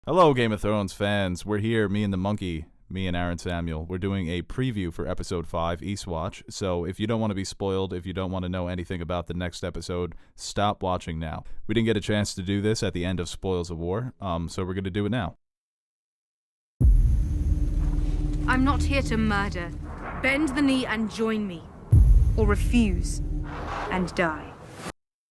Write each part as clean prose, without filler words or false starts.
Hello, Game of Thrones fans. We're here, me and the monkey, me and Aaron Samuel. We're doing a preview for episode 5, Eastwatch. So if you don't want to be spoiled, if you don't want to know anything about the next episode, stop watching now. We didn't get a chance to do this at the end of Spoils of War, so we're going to do it now. I'm not here to murder. Bend the knee and join me. Or refuse and die.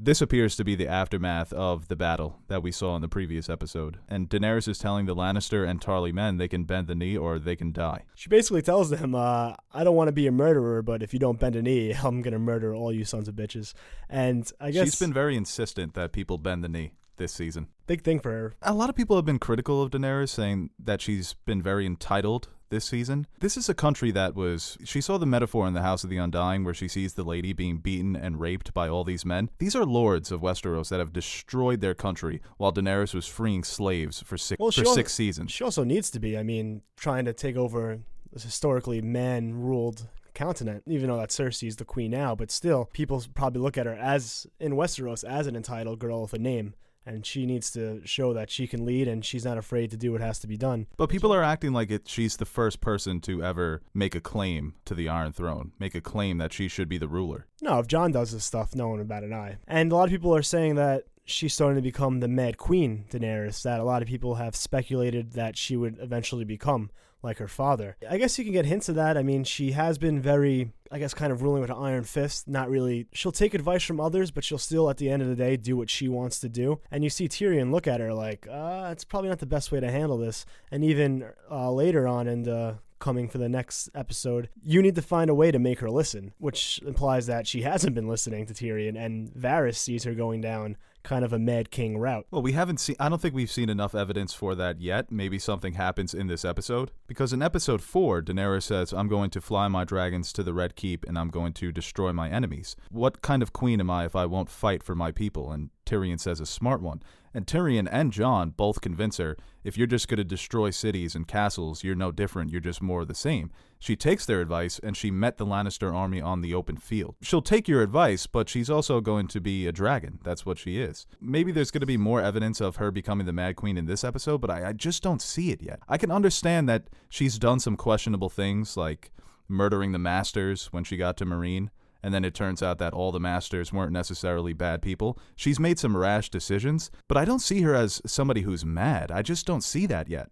This appears to be the aftermath of the battle that we saw in the previous episode. And Daenerys is telling the Lannister and Tarly men they can bend the knee or they can die. She basically tells them, I don't want to be a murderer, but if you don't bend a knee, I'm going to murder all you sons of bitches. And I guess she's been very insistent that people bend the knee this season. Big thing for her. A lot of people have been critical of Daenerys, saying that she's been very entitled this season. This is a country that she saw the metaphor in the House of the Undying where she sees the lady being beaten and raped by all these men. These are lords of Westeros that have destroyed their country while Daenerys was freeing slaves for six seasons. She also needs to be, trying to take over this historically man-ruled continent, even though that Cersei's the queen now, but still, people probably look at her as, in Westeros, as an entitled girl with a name. And she needs to show that she can lead and she's not afraid to do what has to be done. But people are acting like she's the first person to ever make a claim to the Iron Throne, make a claim that she should be the ruler. No, if Jon does this stuff, no one would bat an eye. And a lot of people are saying that she's starting to become the Mad Queen, Daenerys, that a lot of people have speculated that she would eventually become, like her father. I guess you can get hints of that. She has been very, kind of ruling with an iron fist. Not really. She'll take advice from others, but she'll still, at the end of the day, do what she wants to do. And you see Tyrion look at her like, it's probably not the best way to handle this. And even later on in coming for the next episode, you need to find a way to make her listen, which implies that she hasn't been listening to Tyrion, and Varys sees her going down kind of a Mad King route. Well, I don't think we've seen enough evidence for that yet. Maybe something happens in this episode. Because in episode 4, Daenerys says, I'm going to fly my dragons to the Red Keep and I'm going to destroy my enemies. What kind of queen am I if I won't fight for my people? And Tyrion says a smart one. And Tyrion and Jon both convince her, if you're just going to destroy cities and castles, you're no different, you're just more of the same. She takes their advice, and she met the Lannister army on the open field. She'll take your advice, but she's also going to be a dragon. That's what she is. Maybe there's going to be more evidence of her becoming the Mad Queen in this episode, but I just don't see it yet. I can understand that she's done some questionable things, like murdering the Masters when she got to Meereen, and then it turns out that all the Masters weren't necessarily bad people. She's made some rash decisions, but I don't see her as somebody who's mad. I just don't see that yet.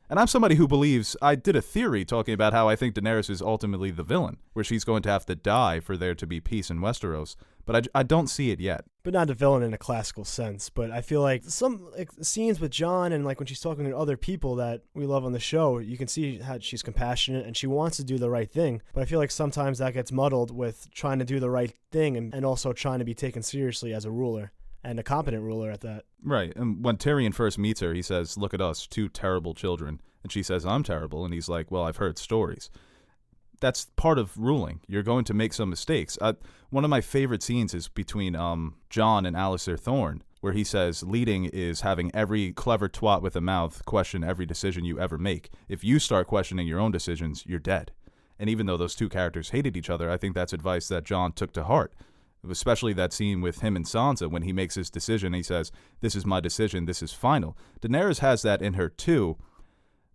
And I'm somebody who believes, I did a theory talking about how I think Daenerys is ultimately the villain, where she's going to have to die for there to be peace in Westeros, but I don't see it yet. But not a villain in a classical sense, but I feel like some scenes with Jon and when she's talking to other people that we love on the show, you can see how she's compassionate and she wants to do the right thing, but I feel like sometimes that gets muddled with trying to do the right thing and also trying to be taken seriously as a ruler. And a competent ruler at that. Right. And when Tyrion first meets her, he says, look at us, 2 terrible children. And she says, I'm terrible. And he's like, well, I've heard stories. That's part of ruling. You're going to make some mistakes. One of my favorite scenes is between Jon and Alliser Thorne, where he says, leading is having every clever twat with a mouth question every decision you ever make. If you start questioning your own decisions, you're dead. And even though those 2 characters hated each other, I think that's advice that Jon took to heart. Especially that scene with him and Sansa when he makes his decision. He says, this is my decision, this is final. Daenerys has that in her too.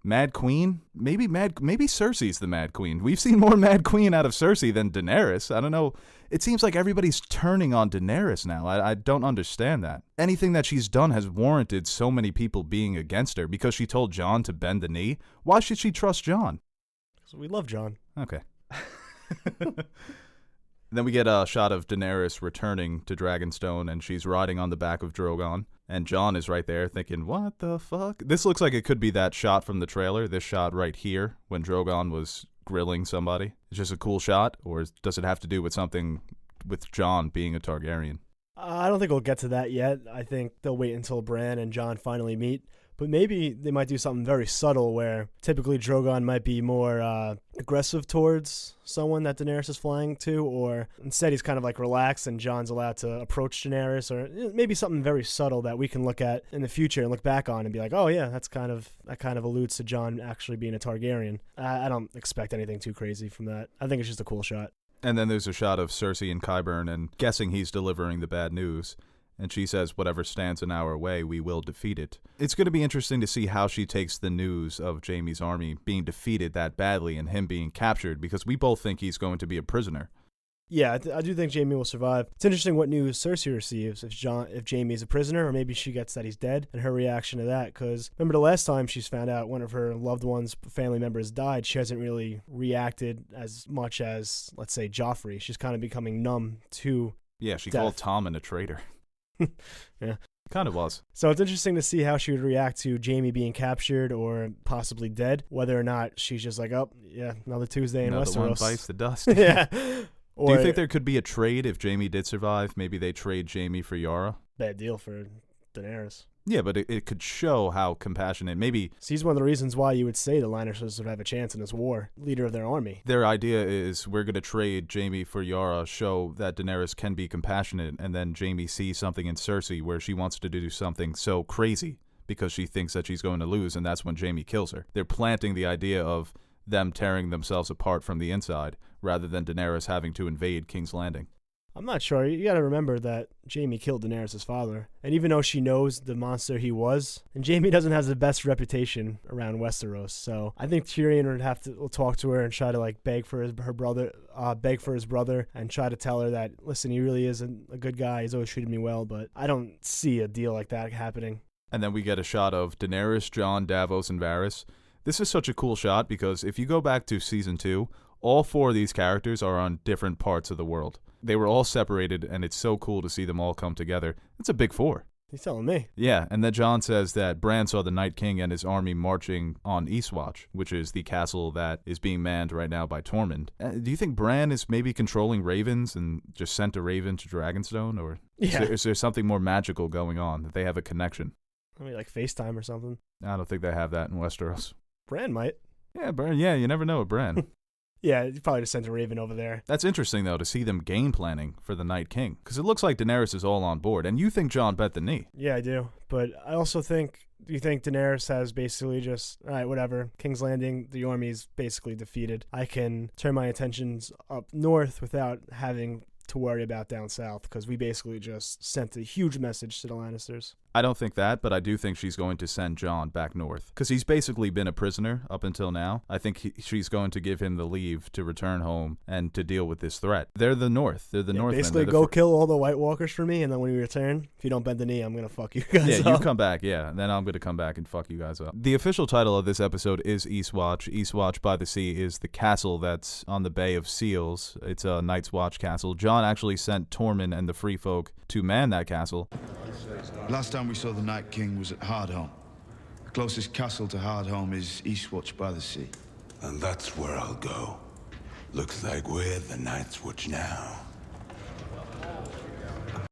Mad Queen? Maybe Cersei's the Mad Queen. We've seen more Mad Queen out of Cersei than Daenerys. I don't know. It seems like everybody's turning on Daenerys now. I don't understand that. Anything that she's done has warranted so many people being against her because she told Jon to bend the knee. Why should she trust Jon? Because we love Jon. Okay. Then we get a shot of Daenerys returning to Dragonstone, and she's riding on the back of Drogon. And Jon is right there thinking, what the fuck? This looks like it could be that shot from the trailer, this shot right here, when Drogon was grilling somebody. It's just a cool shot, or does it have to do with something with Jon being a Targaryen? I don't think we'll get to that yet. I think they'll wait until Bran and Jon finally meet. But maybe they might do something very subtle where typically Drogon might be more aggressive towards someone that Daenerys is flying to, or instead he's kind of relaxed and Jon's allowed to approach Daenerys, or maybe something very subtle that we can look at in the future and look back on and be like, oh yeah, that kind of alludes to Jon actually being a Targaryen. I don't expect anything too crazy from that. I think it's just a cool shot. And then there's a shot of Cersei and Qyburn and guessing he's delivering the bad news. And she says, whatever stands in our way, we will defeat it. It's going to be interesting to see how she takes the news of Jaime's army being defeated that badly and him being captured, because we both think he's going to be a prisoner. Yeah, I do think Jaime will survive. It's interesting what news Cersei receives if Jaime's a prisoner, or maybe she gets that he's dead, and her reaction to that. Because remember the last time she's found out one of her loved ones, family members, died, she hasn't really reacted as much as, let's say, Joffrey. She's kind of becoming numb to Yeah, she death. called Tommen a traitor. Yeah. Kind of was. So it's interesting to see how she would react to Jaime being captured or possibly dead, whether or not she's just like, oh, yeah, another Tuesday in Another one Westeros. bites the dust. Yeah. Do you think there could be a trade if Jaime did survive? Maybe they trade Jaime for Yara? Bad deal for Daenerys. Yeah, but it could show how compassionate. Maybe So he's one of the reasons why you would say the Lannisters would have a chance in this war, leader of their army. their idea is we're going to trade Jaime for Yara, show that Daenerys can be compassionate, and then Jaime sees something in Cersei where she wants to do something so crazy because she thinks that she's going to lose, and that's when Jaime kills her. They're planting the idea of them tearing themselves apart from the inside rather than Daenerys having to invade King's Landing. I'm not sure. You got to remember that Jaime killed Daenerys' father. And even though she knows the monster he was, and Jaime doesn't have the best reputation around Westeros, so I think Tyrion would have to talk to her and try to like beg for his brother, and try to tell her that, listen, he really is a good guy. He's always treated me well, but I don't see a deal like that happening. And then we get a shot of Daenerys, Jon, Davos, and Varys. This is such a cool shot because if you go back to season 2, all 4 of these characters are on different parts of the world. They were all separated, and it's so cool to see them all come together. It's a big 4. He's telling me. Yeah, and then Jon says that Bran saw the Night King and his army marching on Eastwatch, which is the castle that is being manned right now by Tormund. Do you think Bran is maybe controlling ravens and just sent a raven to Dragonstone? Or is there something more magical going on, that they have a connection? I mean, like FaceTime or something. I don't think they have that in Westeros. Bran might. Yeah, Bran. Yeah, you never know with Bran. Yeah, he probably just sent a raven over there. That's interesting, though, to see them game planning for the Night King. Because it looks like Daenerys is all on board. And you think Jon bet the knee. Yeah, I do. But I also think, do you think Daenerys has basically just, all right, whatever, King's Landing, the army's basically defeated. I can turn my attentions up north without having to worry about down south, because we basically just sent a huge message to the Lannisters. I don't think that, but I do think she's going to send Jon back north. Because he's basically been a prisoner up until now. I think she's going to give him the leave to return home and to deal with this threat. They're the North. They're the Northmen. Basically, go kill all the White Walkers for me, and then when we return, if you don't bend the knee, I'm going to fuck you guys up. Yeah, you come back, and then I'm going to come back and fuck you guys up. The official title of this episode is Eastwatch. Eastwatch by the Sea is the castle that's on the Bay of Seals. It's a Night's Watch castle. Jon actually sent Tormund and the Free Folk to man that castle. Last time we saw the Night King was at Hardhome. The closest castle to Hardhome is Eastwatch by the Sea. And that's where I'll go. Looks like we're the Night's Watch now.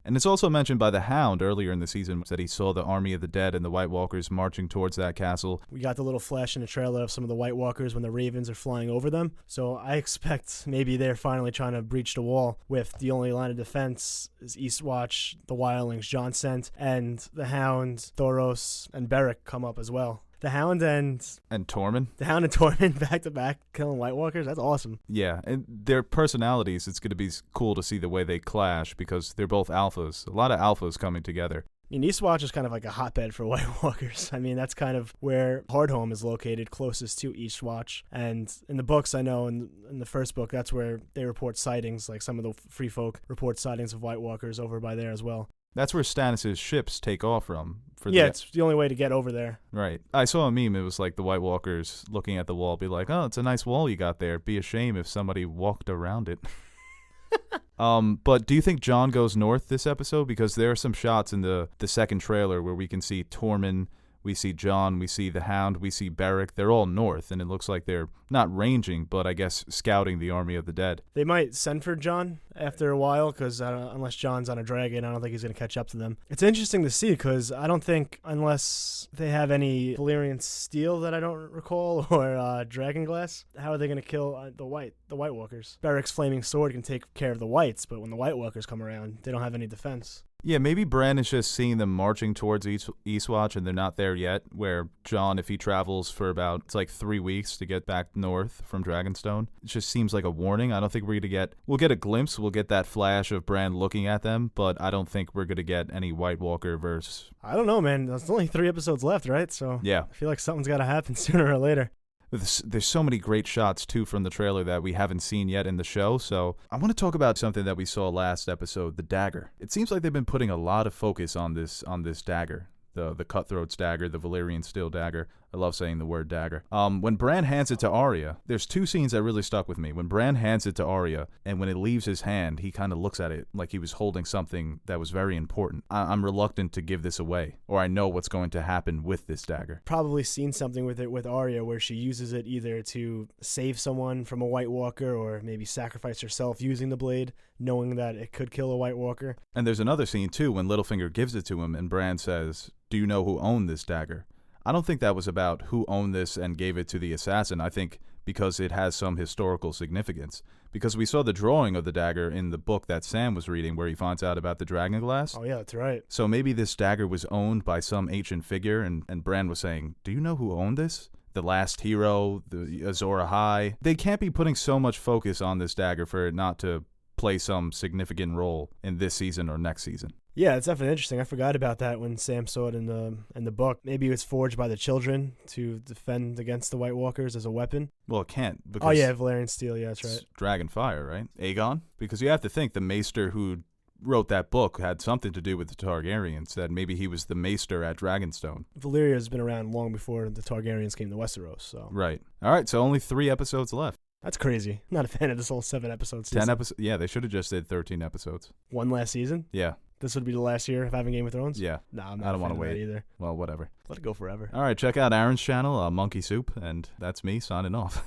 And it's also mentioned by the Hound earlier in the season that he saw the army of the dead and the White Walkers marching towards that castle. We got the little flash in the trailer of some of the White Walkers when the Ravens are flying over them. So I expect maybe they're finally trying to breach the wall with the only line of defense is Eastwatch, the wildlings Jon sent, and the Hound, Thoros, and Beric come up as well. The Hound and Tormund? The Hound and Tormund back-to-back killing White Walkers? That's awesome. Yeah, and their personalities, it's going to be cool to see the way they clash because they're both alphas. A lot of alphas coming together. I mean, Eastwatch is kind of like a hotbed for White Walkers. I mean, that's kind of where Hardhome is located, closest to Eastwatch. And in the books, I know in the first book, that's where they report sightings. Like some of the Free Folk report sightings of White Walkers over by there as well. That's where Stannis' ships take off from. It's the only way to get over there. Right. I saw a meme. It was like the White Walkers looking at the wall, be like, oh, it's a nice wall you got there. Be a shame if somebody walked around it. But do you think Jon goes north this episode? Because there are some shots in the second trailer where we can see Tormund, we see Jon, we see the Hound, we see Beric. They're all north, and it looks like they're not ranging, but I guess scouting the army of the dead. They might send for Jon after a while, because unless Jon's on a dragon, I don't think he's going to catch up to them. It's interesting to see, because I don't think, unless they have any Valyrian steel that I don't recall, or dragon glass, how are they going to kill the White Walkers? Beric's flaming sword can take care of the Whites, but when the White Walkers come around, they don't have any defense. Yeah, maybe Bran is just seeing them marching towards Eastwatch and they're not there yet, where Jon, if he travels for about, it's like 3 weeks to get back north from Dragonstone, it just seems like a warning. I don't think we'll get a glimpse, we'll get that flash of Bran looking at them, but I don't think we're going to get any White Walker verse. I don't know, man. There's only 3 episodes left, right? So yeah, I feel like something's got to happen sooner or later. There's so many great shots, too, from the trailer that we haven't seen yet in the show, so I want to talk about something that we saw last episode, the dagger. It seems like they've been putting a lot of focus on this dagger, the Cutthroat's dagger, the Valyrian steel dagger. I love saying the word dagger. When Bran hands it to Arya, there's 2 scenes that really stuck with me. When Bran hands it to Arya, and when it leaves his hand, he kind of looks at it like he was holding something that was very important. I'm reluctant to give this away, or I know what's going to happen with this dagger. Probably seen something with it with Arya where she uses it either to save someone from a White Walker or maybe sacrifice herself using the blade, knowing that it could kill a White Walker. And there's another scene, too, when Littlefinger gives it to him, and Bran says, "Do you know who owned this dagger?" I don't think that was about who owned this and gave it to the assassin. I think because it has some historical significance. Because we saw the drawing of the dagger in the book that Sam was reading where he finds out about the dragon glass. Oh, yeah, that's right. So maybe this dagger was owned by some ancient figure, and Bran was saying, "Do you know who owned this? The last hero, the Azor Ahai." They can't be putting so much focus on this dagger for it not to play some significant role in this season or next season. Yeah, it's definitely interesting. I forgot about that when Sam saw it in the book. Maybe it was forged by the children to defend against the White Walkers as a weapon. Well, it can't. Because oh, yeah, Valyrian steel. Yeah, that's right. Dragon fire, right? Aegon? Because you have to think the maester who wrote that book had something to do with the Targaryens, that maybe he was the maester at Dragonstone. Valyria has been around long before the Targaryens came to Westeros. So right. All right, so only 3 episodes left. That's crazy. I'm not a fan of this whole 7 episodes. 10 episodes? Yeah, they should have just did 13 episodes. One last season? Yeah. This would be the last year of having Game of Thrones? Yeah. Nah, I'm not I don't want to wait wait either. Well, whatever. Let it go forever. All right, check out Aaron's channel, Monkey Soup, and that's me signing off.